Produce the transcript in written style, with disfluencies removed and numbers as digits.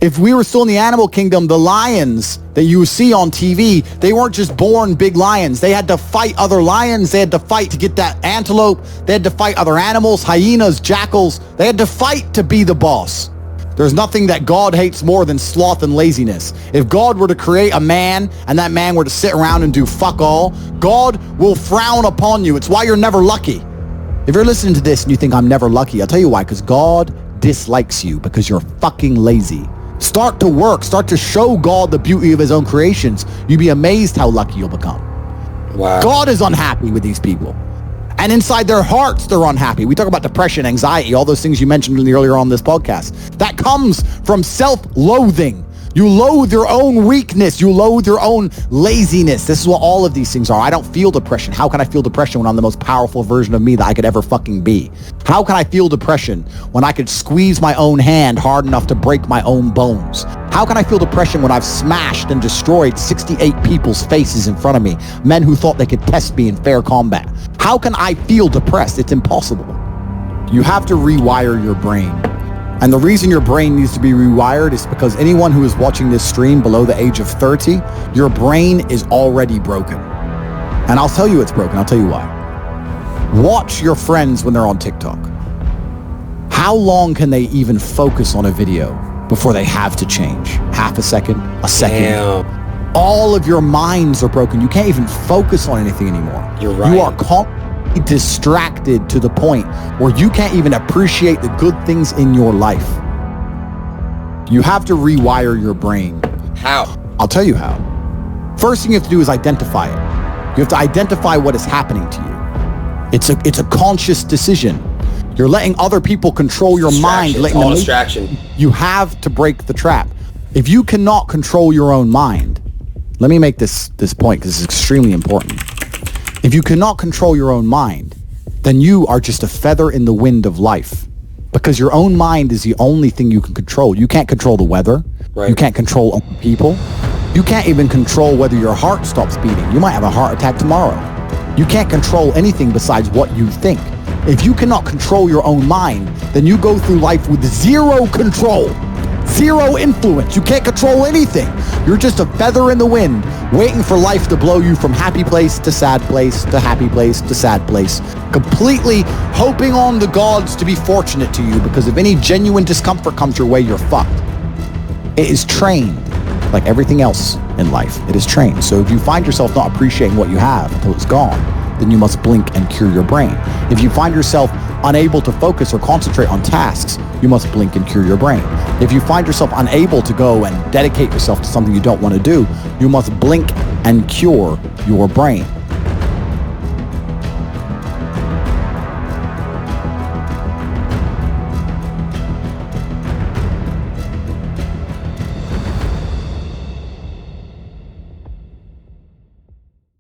If we were still in the animal kingdom, the lions that you see on TV, they weren't just born big lions. They had to fight other lions. They had to fight to get that antelope. They had to fight other animals, hyenas, jackals. They had to fight to be the boss. There's nothing that God hates more than sloth and laziness. If God were to create a man and that man were to sit around and do fuck all, God will frown upon you. It's why you're never lucky. If you're listening to this and you think I'm never lucky, I'll tell you why, because God dislikes you because you're fucking lazy. Start to work. Start to show God the beauty of his own creations. You'd be amazed how lucky you'll become. Wow. God is unhappy with these people. And inside their hearts, they're unhappy. We talk about depression, anxiety, all those things you mentioned earlier on this podcast. That comes from self-loathing. You loathe your own weakness. You loathe your own laziness. This is what all of these things are. I don't feel depression. How can I feel depression when I'm the most powerful version of me that I could ever fucking be? How can I feel depression when I could squeeze my own hand hard enough to break my own bones? How can I feel depression when I've smashed and destroyed 68 people's faces in front of me, men who thought they could test me in fair combat? How can I feel depressed? It's impossible. You have to rewire your brain. And the reason your brain needs to be rewired is because anyone who is watching this stream below the age of 30, your brain is already broken. And I'll tell you it's broken. I'll tell you why. Watch your friends when they're on TikTok. How long can they even focus on a video before they have to change? Half a second? A second? Damn. All of your minds are broken. You can't even focus on anything anymore. You're right. You are distracted to the point where you can't even appreciate the good things in your life. You have to rewire your brain. How? I'll tell you how. First thing you have to do is identify it. You have to identify what is happening to you. It's a conscious decision. You're letting other people control your mind. Letting all distraction. You have to break the trap. If you cannot control your own mind, let me make this point because it's extremely important. If you cannot control your own mind, then you are just a feather in the wind of life, because your own mind is the only thing you can control. You can't control the weather. Right. You can't control other people. You can't even control whether your heart stops beating. You might have a heart attack tomorrow. You can't control anything besides what you think. If you cannot control your own mind, then you go through life with zero control, zero influence. You can't control anything. You're just a feather in the wind, waiting for life to blow you from happy place to sad place to happy place to sad place, completely hoping on the gods to be fortunate to you, because if any genuine discomfort comes your way, you're fucked. It is trained, like everything else in life. It is trained. So if you find yourself not appreciating what you have until it's gone, then you must blink and cure your brain. If you find yourself unable to focus or concentrate on tasks, you must blink and cure your brain. If you find yourself unable to go and dedicate yourself to something you don't want to do, you must blink and cure your brain.